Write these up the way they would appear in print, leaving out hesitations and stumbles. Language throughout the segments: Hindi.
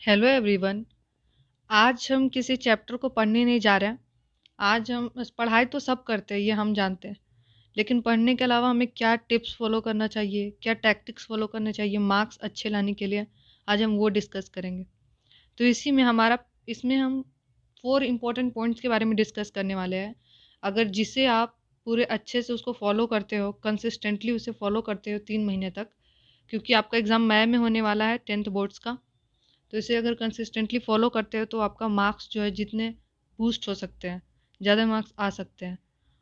Hello everyone. आज हम किसी चैप्टर को पढ़ने नहीं जा रहे हैं। आज हम पढ़ाई तो सब करते हैं, ये हम जानते हैं। लेकिन पढ़ने के अलावा हमें क्या टिप्स फॉलो करना चाहिए, क्या टैक्टिक्स फॉलो करने चाहिए मार्क्स अच्छे लाने के लिए, आज हम वो डिस्कस करेंगे। तो इसी में हमारा इसमें हम 4 इम्पोर्टेंट पॉइंट्स के बारे में डिस्कस करने वाले हैं। अगर जिसे आप पूरे अच्छे से उसको फॉलो करते हो, कंसिस्टेंटली उसे फॉलो करते हो 3 महीने तक, क्योंकि आपका एग्ज़ाम मई में होने वाला है 10th बोर्ड्स का। तो इसे अगर कंसिस्टेंटली फॉलो करते हो तो आपका मार्क्स जो है जितने बूस्ट हो सकते हैं, ज़्यादा मार्क्स आ सकते हैं।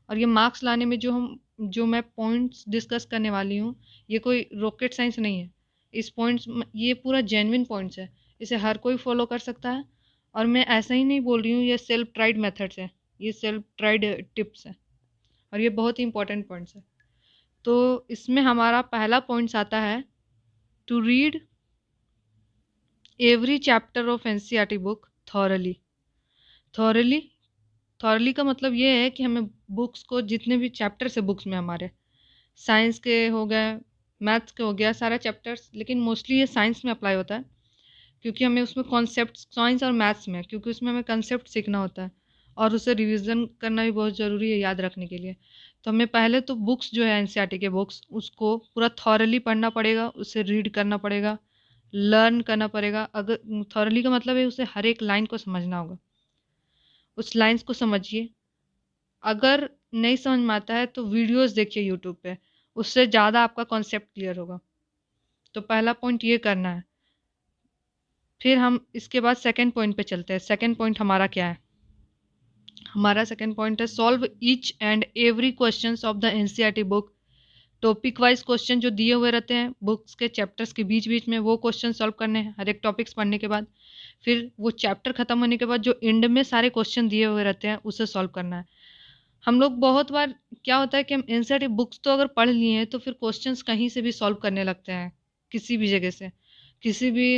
और ये मार्क्स लाने में जो मैं पॉइंट्स डिस्कस करने वाली हूँ, ये कोई रॉकेट साइंस नहीं है। इस पॉइंट्स ये पूरा जेन्युइन पॉइंट्स है, इसे हर कोई फॉलो कर सकता है। और मैं ऐसा ही नहीं बोल रही हूँ, ये सेल्फ ट्राइड मेथड्स हैं, ये सेल्फ ट्राइड टिप्स हैं, और ये बहुत ही इंपॉर्टेंट पॉइंट्स हैं। तो इसमें हमारा पहला पॉइंट्स आता है, to read every chapter of NCERT book thoroughly. Thoroughly thoroughly का मतलब ये है कि हमें बुक्स को, जितने भी चैप्टर्स है बुक्स में हमारे, साइंस के हो गए, मैथ्स के हो गया, सारा चैप्टर्स, लेकिन मोस्टली ये साइंस में अप्लाई होता है, क्योंकि हमें उसमें कॉन्सेप्ट, साइंस और मैथ्स में, क्योंकि उसमें हमें कंसेप्ट सीखना होता है और उसे रिवीजन करना भी बहुत ज़रूरी है याद रखने के लिए। तो हमें पहले तो बुक्स जो है एनसीईआरटी के बुक्स, उसको पूरा थॉरली पढ़ना पड़ेगा, उसे रीड करना पड़ेगा, लर्न करना पड़ेगा। अगर थॉरली का मतलब है उसे हर एक लाइन को समझना होगा, उस लाइन्स को समझिए। अगर नहीं समझ में आता है तो वीडियोस देखिए यूट्यूब पे, उससे ज़्यादा आपका कॉन्सेप्ट क्लियर होगा। तो पहला पॉइंट ये करना है। फिर हम इसके बाद सेकंड पॉइंट पे चलते हैं। सेकंड पॉइंट हमारा क्या है? हमारा सेकंड पॉइंट है, solve each and every questions of the NCERT book. Topic wise question जो दिए हुए रहते हैं बुक्स के चैप्टर्स के बीच बीच में, वो क्वेश्चन सॉल्व करने हैं हर एक टॉपिक्स पढ़ने के बाद। फिर वो चैप्टर खत्म होने के बाद जो एंड में सारे क्वेश्चन दिए हुए रहते हैं उसे सॉल्व करना है। हम लोग बहुत बार क्या होता है कि हम एनसीईआरटी बुक्स तो अगर पढ़ लिए हैं तो फिर क्वेश्चंस कहीं से भी सॉल्व करने लगते हैं, किसी भी जगह से, किसी भी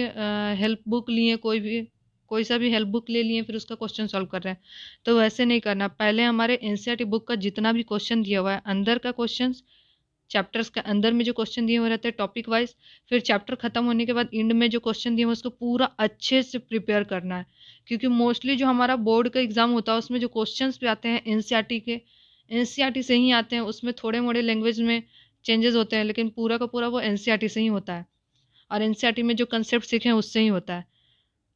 हेल्प बुक लिए, कोई सा भी हेल्प बुक ले लिए, फिर उसका क्वेश्चन सॉल्व कर रहे हैं। तो वैसे नहीं करना। पहले हमारे एनसीईआरटी बुक का जितना भी क्वेश्चन दिया हुआ है, अंदर का क्वेश्चन, चैप्टर्स के अंदर में जो क्वेश्चन दिए हुए रहते हैं टॉपिक वाइज, फिर चैप्टर खत्म होने के बाद एंड में जो क्वेश्चन दिए हुए उसको पूरा अच्छे से प्रिपेयर करना है। क्योंकि मोस्टली जो हमारा बोर्ड का एग्जाम होता है उसमें जो क्वेश्चंस भी आते हैं एनसीईआरटी के, एनसीईआरटी से ही आते हैं। उसमें थोड़े मोड़े लैंग्वेज में चेंजेस होते हैं, लेकिन पूरा का पूरा वो एनसीईआरटी से ही होता है, और एनसीईआरटी में जो कंसेप्ट सीखे हैं उससे ही होता है।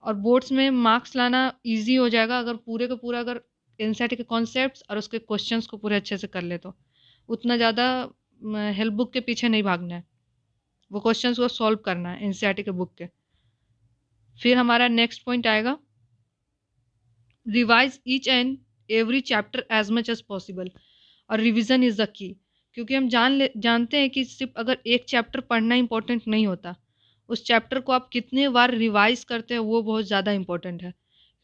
और बोर्ड्स में मार्क्स लाना ईजी हो जाएगा अगर पूरे का पूरा, अगर एनसीईआरटी के कॉन्सेप्ट्स और उसके क्वेश्चंस को पूरे अच्छे से कर ले तो। उतना ज़्यादा हेल्प बुक के पीछे नहीं भागना है, वो क्वेश्चंस को सॉल्व करना है एनसीईआरटी के बुक के। फिर हमारा नेक्स्ट पॉइंट आएगा, revise each and every chapter as much as possible. और रिवीजन इज़ द की। क्योंकि हम जानते हैं कि सिर्फ अगर एक चैप्टर पढ़ना इंपॉर्टेंट नहीं होता, उस चैप्टर को आप कितने बार रिवाइज करते हैं वो बहुत ज़्यादा इंपॉर्टेंट है।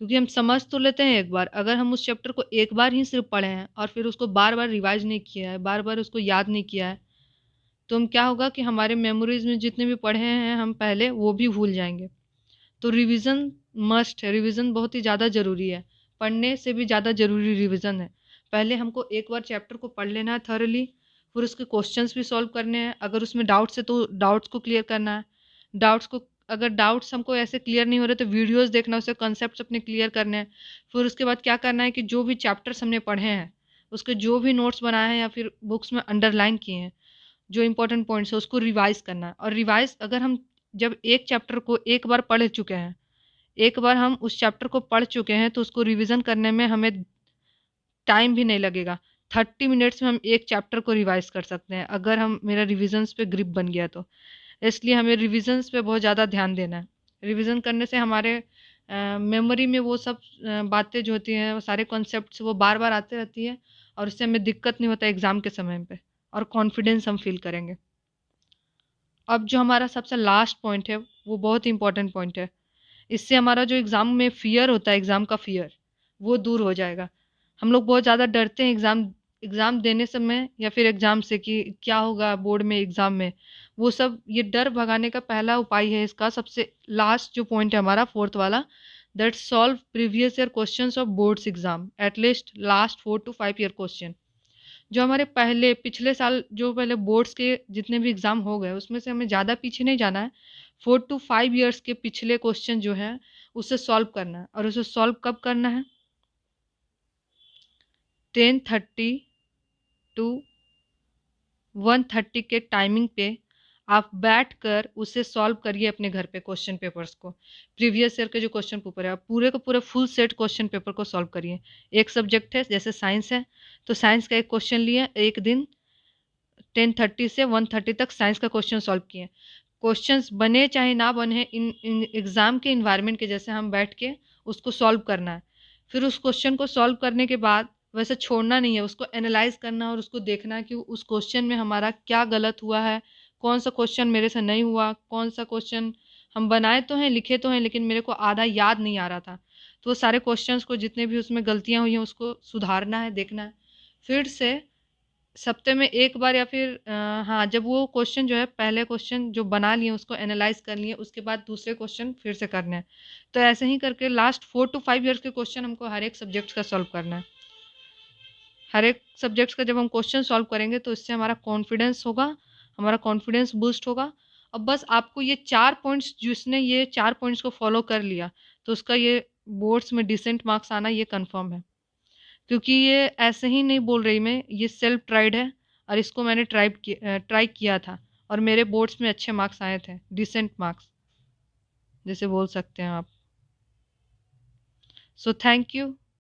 क्योंकि हम समझ तो लेते हैं एक बार, अगर हम उस चैप्टर को एक बार ही सिर्फ पढ़े हैं और फिर उसको बार बार रिवाइज नहीं किया है, बार बार उसको याद नहीं किया है, तो हम क्या होगा कि हमारे मेमोरीज में जितने भी पढ़े हैं हम पहले, वो भी भूल जाएंगे। तो रिवीजन मस्ट है, रिवीजन बहुत ही ज़्यादा ज़रूरी है। पढ़ने से भी ज़्यादा ज़रूरी रिवीजन है। पहले हमको एक बार चैप्टर को पढ़ लेना है थॉरली, फिर उसके क्वेश्चंस भी सॉल्व करने हैं। अगर उसमें डाउट्स है तो डाउट्स को क्लियर करना है। डाउट्स को, अगर डाउट्स हमको ऐसे क्लियर नहीं हो रहे तो वीडियोस देखना, उससे कॉन्सेप्ट्स अपने क्लियर करने हैं। फिर उसके बाद क्या करना है कि जो भी चैप्टर्स हमने पढ़े हैं उसके जो भी नोट्स बनाए हैं या फिर बुक्स में अंडरलाइन किए हैं, जो इंपॉर्टेंट पॉइंट्स है उसको रिवाइज करना है। और रिवाइज, अगर हम जब एक चैप्टर को एक बार पढ़ चुके हैं, एक बार हम उस चैप्टर को पढ़ चुके हैं, तो उसको रिवीजन करने में हमें टाइम भी नहीं लगेगा। 30 मिनट्स में हम एक चैप्टर को रिवाइज कर सकते हैं, अगर हम, मेरा रिविजन्स पे ग्रिप बन गया तो। इसलिए हमें रिविजन्स पे बहुत ज़्यादा ध्यान देना है। रिविजन करने से हमारे मेमोरी में वो सब बातें जो होती हैं, वो सारे कॉन्सेप्ट्स वो बार बार आते रहती है, और उससे हमें दिक्कत नहीं होता एग्ज़ाम के समय पे, और कॉन्फिडेंस हम फील करेंगे। अब जो हमारा सबसे लास्ट पॉइंट है वो बहुत ही इंपॉर्टेंट पॉइंट है। इससे हमारा जो एग्ज़ाम में फ़ियर होता है, एग्ज़ाम का फ़ियर, वो दूर हो जाएगा। हम लोग बहुत ज़्यादा डरते हैं एग्ज़ाम एग्ज़ाम देने समय या फिर एग्ज़ाम से कि क्या होगा बोर्ड में, एग्ज़ाम में। वो सब, ये डर भगाने का पहला उपाय है इसका, सबसे लास्ट जो पॉइंट है हमारा फोर्थ वाला, that solve previous year questions of boards exam, at least last 4 to 5 year question. जो हमारे पहले पिछले साल जो पहले बोर्ड्स के जितने भी एग्ज़ाम हो गए उसमें से हमें ज़्यादा पीछे नहीं जाना है। 4 to 5 ईयर्स के पिछले क्वेश्चन जो है उसे सॉल्व करना है। और उसे सॉल्व कब करना है? 10:30 टू 1:30 के टाइमिंग पे आप बैठकर उसे सॉल्व करिए अपने घर पे क्वेश्चन पेपर्स को। प्रीवियस ईयर के जो क्वेश्चन पेपर है, आप पूरे का पूरे फुल सेट क्वेश्चन पेपर को सॉल्व करिए। एक सब्जेक्ट है, जैसे साइंस है, तो साइंस का एक क्वेश्चन लिए, एक दिन 10:30 से 1:30 तक साइंस का क्वेश्चन सॉल्व किए। क्वेश्चंस बने चाहे ना बने, इन एग्ज़ाम के इन्वायरमेंट के जैसे हम बैठ के उसको सॉल्व करना है। फिर उस क्वेश्चन को सॉल्व करने के बाद वैसे छोड़ना नहीं है, उसको एनालाइज करना है और उसको देखना है कि उस क्वेश्चन में हमारा क्या गलत हुआ है, कौन सा क्वेश्चन मेरे से नहीं हुआ, कौन सा क्वेश्चन हम बनाए तो हैं, लिखे तो हैं, लेकिन मेरे को आधा याद नहीं आ रहा था। तो वो सारे क्वेश्चंस को, जितने भी उसमें गलतियाँ हुई हैं, उसको सुधारना है, देखना है। फिर से सप्ते में एक बार या फिर हाँ, जब वो क्वेश्चन जो है, पहले क्वेश्चन जो बना लिए उसको एनालाइज कर लिए, उसके बाद दूसरे क्वेश्चन फिर से करने हैं। तो ऐसे ही करके लास्ट 4 to 5 ईयर्स के क्वेश्चन हमको हर एक सब्जेक्ट का सॉल्व करना है। हर एक सब्जेक्ट्स का जब हम क्वेश्चन सॉल्व करेंगे तो इससे हमारा कॉन्फिडेंस होगा, हमारा कॉन्फिडेंस बूस्ट होगा। अब बस आपको ये 4 पॉइंट्स, जिसने ये 4 पॉइंट्स को फॉलो कर लिया, तो उसका ये बोर्ड्स में डिसेंट मार्क्स आना ये कंफर्म है। क्योंकि ये ऐसे ही नहीं बोल रही मैं, ये सेल्फ ट्राइड है और इसको मैंने ट्राई किया था और मेरे बोर्ड्स में अच्छे मार्क्स आए थे, डिसेंट मार्क्स जैसे बोल सकते हैं आप। So thank you.